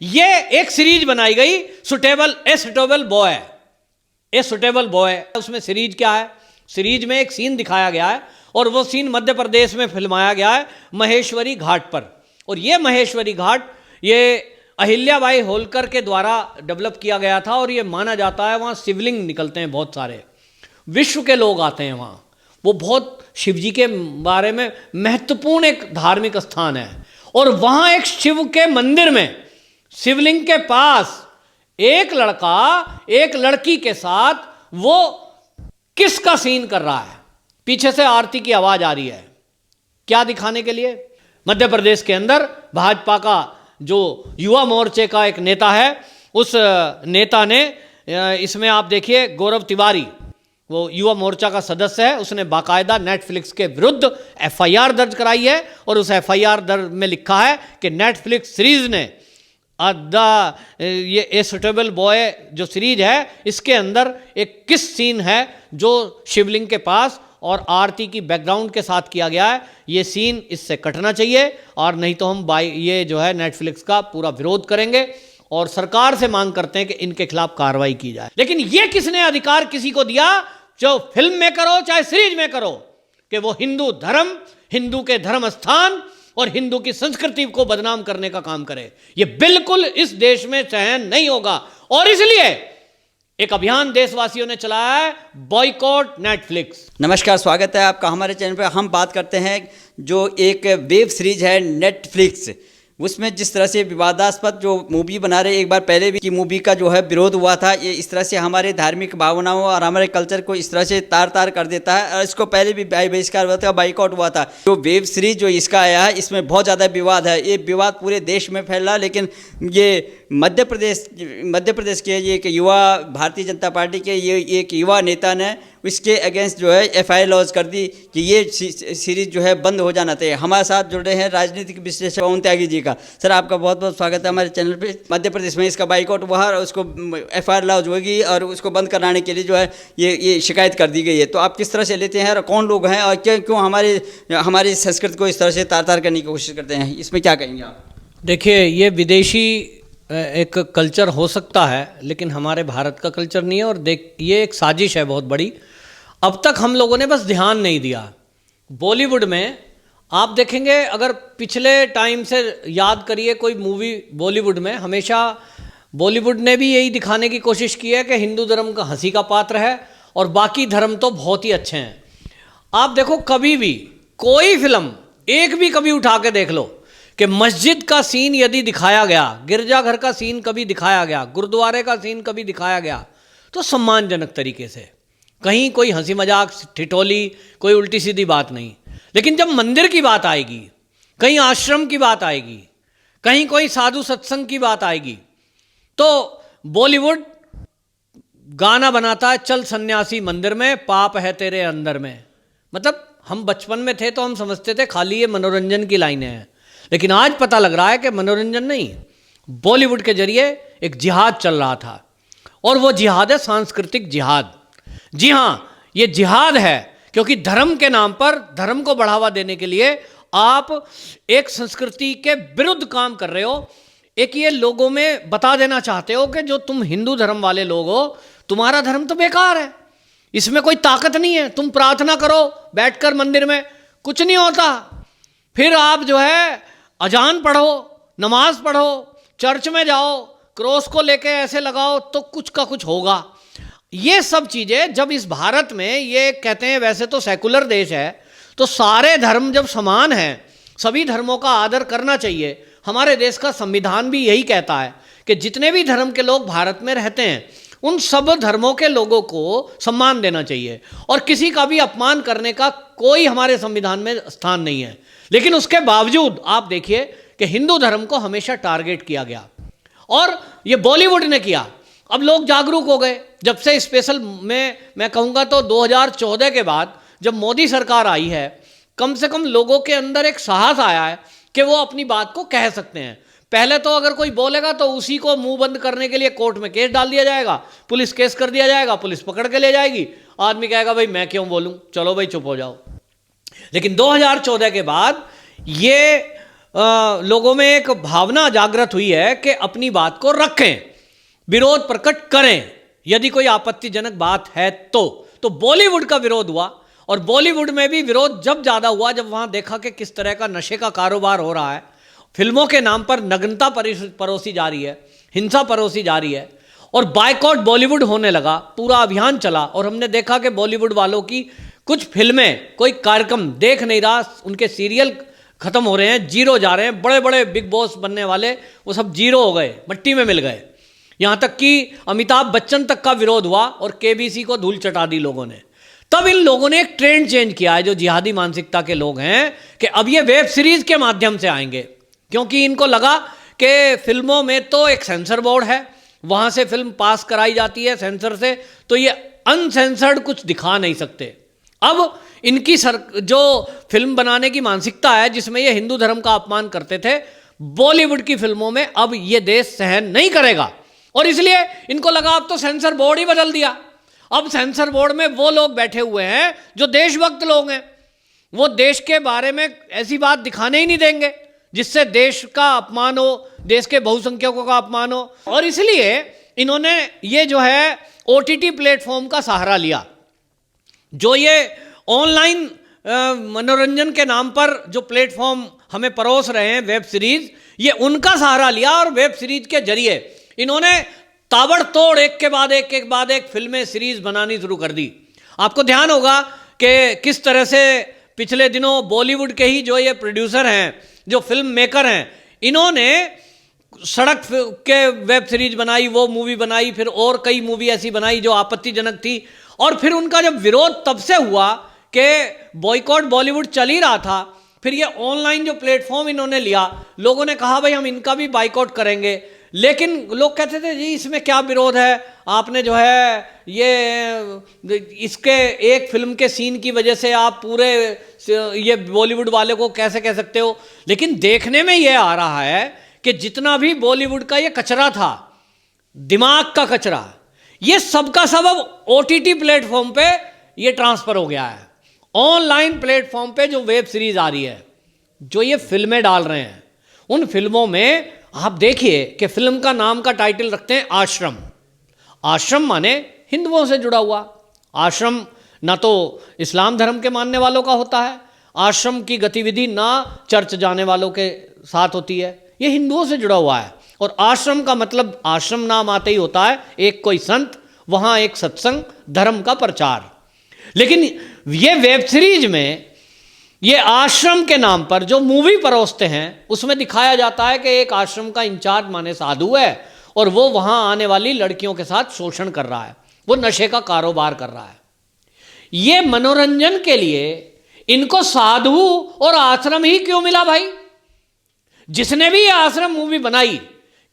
ये एक सीरीज बनाई गई suitable boy, a suitable boy. उसमें सीरीज क्या है, सीरीज में एक सीन दिखाया गया है और वो सीन मध्य प्रदेश में फिल्माया गया है महेश्वरी घाट पर। और ये महेश्वरी घाट ये अहिल्याबाई होलकर के द्वारा डेवलप किया गया था और ये माना जाता है वहाँ शिवलिंग निकलते हैं बहुत सारे, विश्व के लोग आते हैं वहाँ। वो बहुत शिवजी के बारे में महत्वपूर्ण एक धार्मिक स्थान है। और वहाँ एक शिव के मंदिर में शिवलिंग के पास एक लड़का एक लड़की के साथ वो किस का सीन कर रहा है। पीछे से आरती की आवाज आ रही है, क्या दिखाने के लिए? मध्य प्रदेश के अंदर भाजपा का जो युवा मोर्चे का एक नेता है, उस नेता ने इसमें आप देखिए गौरव तिवारी, वो युवा मोर्चा का सदस्य है, उसने बाकायदा नेटफ्लिक्स के विरुद्ध एफआईआर दर्ज कराई है और उस एफआईआर दर्ज में लिखा है कि नेटफ्लिक्स सीरीज ने ये ए सुटेबल बॉय जो सीरीज है इसके अंदर एक किस सीन है जो शिवलिंग के पास और आरती की बैकग्राउंड के साथ किया गया है। ये सीन इससे कटना चाहिए और नहीं तो हम ये जो है नेटफ्लिक्स का पूरा विरोध करेंगे और सरकार से मांग करते हैं कि इनके खिलाफ कार्रवाई की जाए। लेकिन ये किसने अधिकार किसी को दिया, जो फिल्म में करो चाहे सीरीज में करो, कि वो हिंदू धर्म, हिंदू के धर्म स्थान और हिंदू की संस्कृति को बदनाम करने का काम करे? ये बिल्कुल इस देश में सहन नहीं होगा। और इसलिए एक अभियान देशवासियों ने चलाया है, बॉयकॉट नेटफ्लिक्स। नमस्कार, स्वागत है आपका हमारे चैनल पे। हम बात करते हैं जो एक वेब सीरीज है नेटफ्लिक्स, उसमें जिस तरह से विवादास्पद जो मूवी बना रहे, एक बार पहले भी की मूवी का जो है विरोध हुआ था। ये इस तरह से हमारे धार्मिक भावनाओं और हमारे कल्चर को इस तरह से तार तार कर देता है और इसको पहले भी बहिष्कार हुआ था, बाइकआउट हुआ था। जो वेब सीरीज जो इसका आया है इसमें बहुत ज़्यादा विवाद है। ये विवाद पूरे देश में फैला, लेकिन ये मध्य प्रदेश के ये एक युवा भारतीय जनता पार्टी के ये एक युवा नेता ने इसके अगेंस्ट जो है एफआईआर लॉन्च कर दी कि ये सीरीज जो है बंद हो जाना चाहिए। हमारे साथ जुड़े हैं राजनीतिक विश्लेषक पवन त्यागी जी का। सर, आपका बहुत बहुत स्वागत है हमारे चैनल पे। मध्य प्रदेश में इसका बाइकआउट हुआ और उसको एफआईआर लॉन्च होगी और उसको बंद कराने के लिए जो है ये शिकायत कर दी गई है। तो आप किस तरह से लेते हैं और कौन लोग हैं और क्यों हमारी संस्कृति को इस तरह से तार तार करने की कोशिश करते हैं, इसमें क्या कहेंगे आप? देखिए, ये विदेशी एक कल्चर हो सकता है लेकिन हमारे भारत का कल्चर नहीं है। और ये एक साजिश है बहुत बड़ी। अब तक हम लोगों ने बस ध्यान नहीं दिया। बॉलीवुड में आप देखेंगे, अगर पिछले टाइम से याद करिए कोई मूवी बॉलीवुड में, हमेशा बॉलीवुड ने भी यही दिखाने की कोशिश की है कि हिंदू धर्म का हंसी का पात्र है और बाकी धर्म तो बहुत ही अच्छे हैं। आप देखो, कभी भी कोई फिल्म एक भी कभी उठा के देख लो कि मस्जिद का सीन यदि दिखाया गया, गिरजाघर का सीन कभी दिखाया गया, गुरुद्वारे का सीन कभी दिखाया गया, तो सम्मानजनक तरीके से, कहीं कोई हंसी मजाक ठिठोली कोई उल्टी सीधी बात नहीं। लेकिन जब मंदिर की बात आएगी, कहीं आश्रम की बात आएगी, कहीं कोई साधु सत्संग की बात आएगी, तो बॉलीवुड गाना बनाता है, चल सन्यासी मंदिर में, पाप है तेरे अंदर में। मतलब हम बचपन में थे तो हम समझते थे खाली ये मनोरंजन की लाइनें हैं, लेकिन आज पता लग रहा है कि मनोरंजन नहीं, बॉलीवुड के जरिए एक जिहाद चल रहा था और वो जिहाद है सांस्कृतिक जिहाद। जी हाँ, ये जिहाद है क्योंकि धर्म के नाम पर, धर्म को बढ़ावा देने के लिए आप एक संस्कृति के विरुद्ध काम कर रहे हो। एक ये लोगों में बता देना चाहते हो कि जो तुम हिंदू धर्म वाले लोग हो, तुम्हारा धर्म तो बेकार है, इसमें कोई ताकत नहीं है, तुम प्रार्थना करो बैठकर मंदिर में, कुछ नहीं होता। फिर आप जो है अजान पढ़ो, नमाज पढ़ो, चर्च में जाओ, क्रॉस को लेके ऐसे लगाओ तो कुछ का कुछ होगा। ये सब चीज़ें जब इस भारत में, ये कहते हैं वैसे तो सेकुलर देश है, तो सारे धर्म जब समान हैं, सभी धर्मों का आदर करना चाहिए। हमारे देश का संविधान भी यही कहता है कि जितने भी धर्म के लोग भारत में रहते हैं उन सब धर्मों के लोगों को सम्मान देना चाहिए और किसी का भी अपमान करने का कोई हमारे संविधान में स्थान नहीं है। लेकिन उसके बावजूद आप देखिए कि हिंदू धर्म को हमेशा टारगेट किया गया और ये बॉलीवुड ने किया। अब लोग जागरूक हो गए जब से स्पेशल में, मैं कहूँगा तो 2014 के बाद जब मोदी सरकार आई है, कम से कम लोगों के अंदर एक साहस आया है कि वो अपनी बात को कह सकते हैं। पहले तो अगर कोई बोलेगा तो उसी को मुंह बंद करने के लिए कोर्ट में केस डाल दिया जाएगा, पुलिस केस कर दिया जाएगा, पुलिस पकड़ के ले जाएगी, आदमी कहेगा भाई मैं क्यों बोलूं, चलो भाई चुप हो जाओ। लेकिन 2014 के बाद ये लोगों में एक भावना जागृत हुई है कि अपनी बात को रखें, विरोध प्रकट करें यदि कोई आपत्तिजनक बात है तो बॉलीवुड का विरोध हुआ। और बॉलीवुड में भी विरोध जब ज़्यादा हुआ जब वहाँ देखा कि किस तरह का नशे का कारोबार हो रहा है, फिल्मों के नाम पर नग्नता परोसी जा रही है, हिंसा परोसी जा रही है, और बायकॉट बॉलीवुड होने लगा, पूरा अभियान चला। और हमने देखा कि बॉलीवुड वालों की कुछ फिल्में, कोई कार्यक्रम देख नहीं रहा, उनके सीरियल खत्म हो रहे हैं, जीरो जा रहे हैं, बड़े बड़े बिग बॉस बनने वाले वो सब जीरो हो गए, मिट्टी में मिल गए। यहाँ तक कि अमिताभ बच्चन तक का विरोध हुआ और केबीसी को धूल चटा दी लोगों ने। तब इन लोगों ने एक ट्रेंड चेंज किया है, जो जिहादी मानसिकता के लोग हैं, कि अब ये वेब सीरीज के माध्यम से आएंगे, क्योंकि इनको लगा कि फिल्मों में तो एक सेंसर बोर्ड है, वहाँ से फिल्म पास कराई जाती है सेंसर से, तो ये अनसेंसर्ड कुछ दिखा नहीं सकते। अब इनकी जो फिल्म बनाने की मानसिकता है, जिसमें ये हिंदू धर्म का अपमान करते थे, बॉलीवुड की फिल्मों में अब ये देश सहन नहीं करेगा। और इसलिए इनको लगा अब तो सेंसर बोर्ड ही बदल दिया, अब सेंसर बोर्ड में वो लोग बैठे हुए हैं जो देशभक्त लोग हैं, वो देश के बारे में ऐसी बात दिखाने ही नहीं देंगे जिससे देश का अपमान हो, देश के बहुसंख्यकों का अपमान हो। और इसलिए इन्होंने ये जो है OTT प्लेटफॉर्म का सहारा लिया, जो ये ऑनलाइन मनोरंजन के नाम पर जो प्लेटफॉर्म हमें परोस रहे हैं वेब सीरीज, ये उनका सहारा लिया। और वेब सीरीज के जरिए इन्होंने ताबड़तोड़ एक के बाद एक फिल्में सीरीज बनानी शुरू कर दी। आपको ध्यान होगा कि किस तरह से पिछले दिनों बॉलीवुड के ही जो ये प्रोड्यूसर हैं, जो फिल्म मेकर हैं, इन्होंने सड़क के वेब सीरीज बनाई, वो मूवी बनाई, फिर और कई मूवी ऐसी बनाई जो आपत्तिजनक थी। और फिर उनका जब विरोध तब से हुआ कि बॉयकॉट बॉलीवुड चल ही रहा था, फिर ये ऑनलाइन जो प्लेटफॉर्म इन्होंने लिया, लोगों ने कहा भाई हम इनका भी बाइकआउट करेंगे। लेकिन लोग कहते थे जी इसमें क्या विरोध है, आपने जो है ये इसके एक फिल्म के सीन की वजह से आप पूरे ये बॉलीवुड वाले को कैसे कह सकते हो। लेकिन देखने में ये आ रहा है कि जितना भी बॉलीवुड का ये कचरा था, दिमाग का कचरा, ये सबका सब अब OTT प्लेटफॉर्म पे ये ट्रांसफर हो गया है। ऑनलाइन प्लेटफॉर्म पे जो वेब सीरीज आ रही है, जो ये फिल्में डाल रहे हैं, उन फिल्मों में आप देखिए कि फिल्म का नाम का टाइटल रखते हैं आश्रम। आश्रम माने हिंदुओं से जुड़ा हुआ। आश्रम ना तो इस्लाम धर्म के मानने वालों का होता है, आश्रम की गतिविधि ना चर्च जाने वालों के साथ होती है, ये हिंदुओं से जुड़ा हुआ है। और आश्रम का मतलब, आश्रम नाम आते ही होता है एक कोई संत, वहाँ एक सत्संग, धर्म का प्रचार। लेकिन ये वेब सीरीज में ये आश्रम के नाम पर जो मूवी परोसते हैं, उसमें दिखाया जाता है कि एक आश्रम का इंचार्ज माने साधु है और वो वहां आने वाली लड़कियों के साथ शोषण कर रहा है, वो नशे का कारोबार कर रहा है। ये मनोरंजन के लिए इनको साधु और आश्रम ही क्यों मिला भाई? जिसने भी ये आश्रम मूवी बनाई,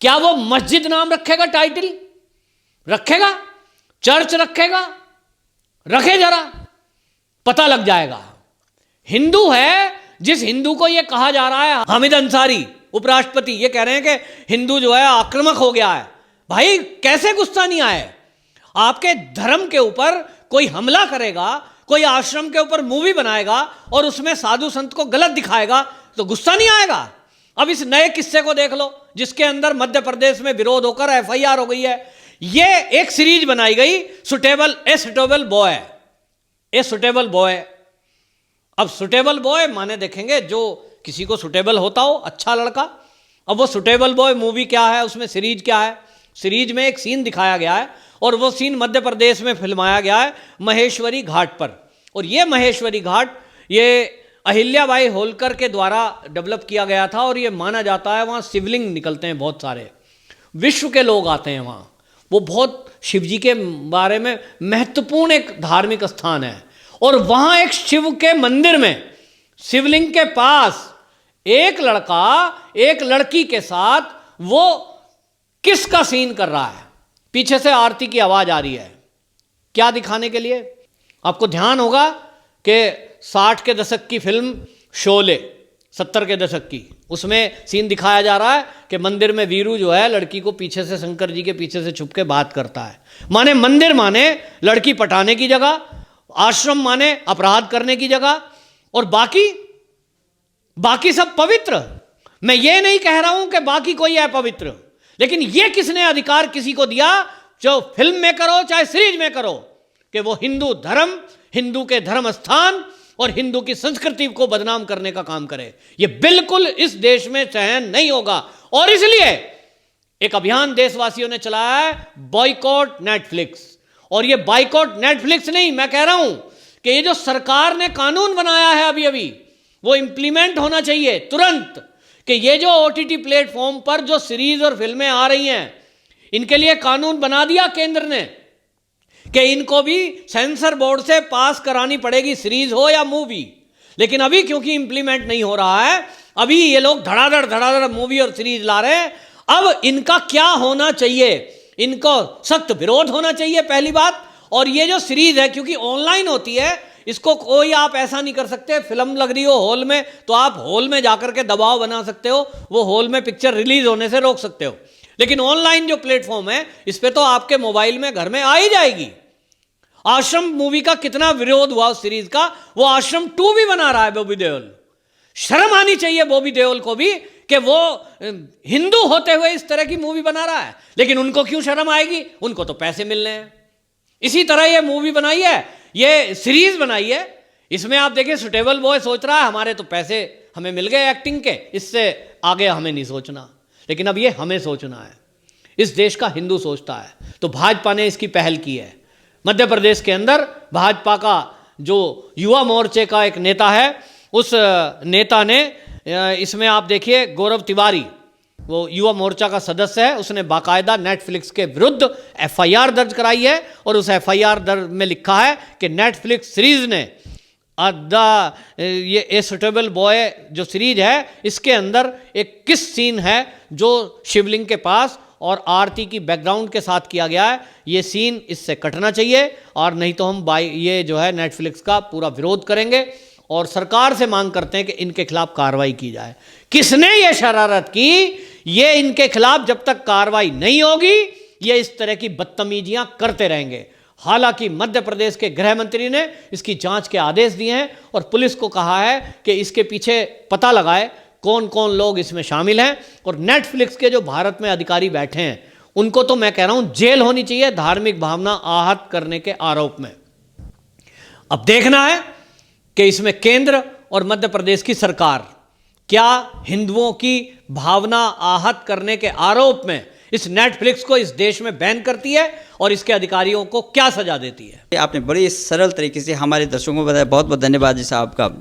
क्या वो मस्जिद नाम रखेगा, टाइटल रखेगा, चर्च रखेगा? रखे जरा, पता लग जाएगा। हिंदू है, जिस हिंदू को यह कहा जा रहा है, हामिद अंसारी उपराष्ट्रपति, ये कह रहे हैं कि हिंदू जो है आक्रामक हो गया है। भाई कैसे गुस्सा नहीं आए? आपके धर्म के ऊपर कोई हमला करेगा, कोई आश्रम के ऊपर मूवी बनाएगा और उसमें साधु संत को गलत दिखाएगा, तो गुस्सा नहीं आएगा? अब इस नए किस्से को देख लो, जिसके अंदर मध्य प्रदेश में विरोध होकर FIR हो गई है। ये एक सीरीज बनाई गई, a suitable boy, a suitable boy. अब सुटेबल बॉय माने देखेंगे जो किसी को सुटेबल होता हो, अच्छा लड़का। अब वो सुटेबल बॉय मूवी क्या है, उसमें सीरीज क्या है? सीरीज में एक सीन दिखाया गया है और वो सीन मध्य प्रदेश में फिल्माया गया है, महेश्वरी घाट पर। और ये महेश्वरी घाट ये अहिल्याबाई होलकर के द्वारा डेवलप किया गया था और ये माना जाता है वहाँ शिवलिंग निकलते हैं बहुत सारे, विश्व के लोग आते हैं वहाँ। वो बहुत शिव जी के बारे में महत्वपूर्ण एक धार्मिक स्थान है। और वहाँ एक शिव के मंदिर में, शिवलिंग के पास एक लड़का एक लड़की के साथ वो किस का सीन कर रहा है, पीछे से आरती की आवाज आ रही है। क्या दिखाने के लिए? आपको ध्यान होगा कि 60 के दशक की फिल्म शोले, 70 के दशक की, उसमें सीन दिखाया जा रहा है कि मंदिर में वीरू जो है लड़की को पीछे से, शंकर जी के पीछे से छुप के बात करता है। माने मंदिर माने लड़की पटाने की जगह, आश्रम माने अपराध करने की जगह, और बाकी सब पवित्र। मैं ये नहीं कह रहा हूं कि बाकी कोई है पवित्र, लेकिन ये किसने अधिकार किसी को दिया, जो फिल्म में करो चाहे सीरीज में करो, कि वो हिंदू धर्म, हिंदू के धर्म स्थान और हिंदू की संस्कृति को बदनाम करने का काम करे। ये बिल्कुल इस देश में सहन नहीं होगा। और इसलिए एक अभियान देशवासियों ने चलाया है, बॉयकॉट नेटफ्लिक्स। और ये बॉयकॉट नेटफ्लिक्स नहीं, मैं कह रहा हूं कि ये जो सरकार ने कानून बनाया है अभी अभी, वो इंप्लीमेंट होना चाहिए तुरंत, कि ये जो ओटीटी प्लेटफॉर्म पर जो सीरीज और फिल्में आ रही हैं, इनके लिए कानून बना दिया केंद्र ने कि इनको भी सेंसर बोर्ड से पास करानी पड़ेगी, सीरीज हो या मूवी। लेकिन अभी क्योंकि इंप्लीमेंट नहीं हो रहा है, अभी ये लोग धड़ाधड़ मूवी और सीरीज ला रहे हैं। अब इनका क्या होना चाहिए, इनको सख्त विरोध होना चाहिए पहली बात। और ये जो सीरीज है, क्योंकि ऑनलाइन होती है, इसको कोई आप ऐसा नहीं कर सकते, फिल्म लग रही हो हॉल में तो आप हॉल में जाकर के दबाव बना सकते हो, वो हॉल में पिक्चर रिलीज होने से रोक सकते हो। लेकिन ऑनलाइन जो प्लेटफॉर्म है, इस पे तो आपके मोबाइल में घर में आ ही जाएगी। आश्रम मूवी का कितना विरोध हुआ उस सीरीज का, वो आश्रम 2 भी बना रहा है बॉबी देओल। शर्म आनी चाहिए बॉबी देओल को भी कि वो हिंदू होते हुए इस तरह की मूवी बना रहा है। लेकिन उनको क्यों शर्म आएगी, उनको तो पैसे मिलने हैं। इसी तरह ये मूवी बनाई है, ये सीरीज बनाई है, इसमें आप देखिए सुटेबल बॉय सोच रहा है हमारे तो पैसे हमें मिल गए एक्टिंग के, इससे आगे हमें नहीं सोचना। लेकिन अब ये हमें सोचना है, इस देश का हिंदू सोचता है। तो भाजपा ने इसकी पहल की है। मध्य प्रदेश के अंदर भाजपा का जो युवा मोर्चे का एक नेता है, उस नेता ने इसमें आप देखिए गौरव तिवारी, वो युवा मोर्चा का सदस्य है, उसने बाकायदा नेटफ्लिक्स के विरुद्ध एफआईआर दर्ज कराई है। और उस एफआईआर दर्ज में लिखा है कि नेटफ्लिक्स सीरीज ने ये ए सुटेबल बॉय जो सीरीज है, इसके अंदर एक किस सीन है जो शिवलिंग के पास और आरती की बैकग्राउंड के साथ किया गया है, ये सीन इससे कटना चाहिए, और नहीं तो हम ये जो है नेटफ्लिक्स का पूरा विरोध करेंगे और सरकार से मांग करते हैं कि इनके खिलाफ कार्रवाई की जाए। किसने ये शरारत की, ये इनके खिलाफ जब तक कार्रवाई नहीं होगी, ये इस तरह की बदतमीजियां करते रहेंगे। हालांकि मध्य प्रदेश के गृह मंत्री ने इसकी जांच के आदेश दिए हैं और पुलिस को कहा है कि इसके पीछे पता लगाए कौन कौन लोग इसमें शामिल हैं। और नेटफ्लिक्स के जो भारत में अधिकारी बैठे हैं, उनको तो मैं कह रहा हूं जेल होनी चाहिए धार्मिक भावना आहत करने के आरोप में। अब देखना है कि इसमें केंद्र और मध्य प्रदेश की सरकार क्या हिंदुओं की भावना आहत करने के आरोप में इस नेटफ्लिक्स को इस देश में बैन करती है और इसके अधिकारियों को क्या सजा देती है। आपने बड़ी सरल तरीके से हमारे दर्शकों को बताया। बहुत बहुत धन्यवाद जी साहब का।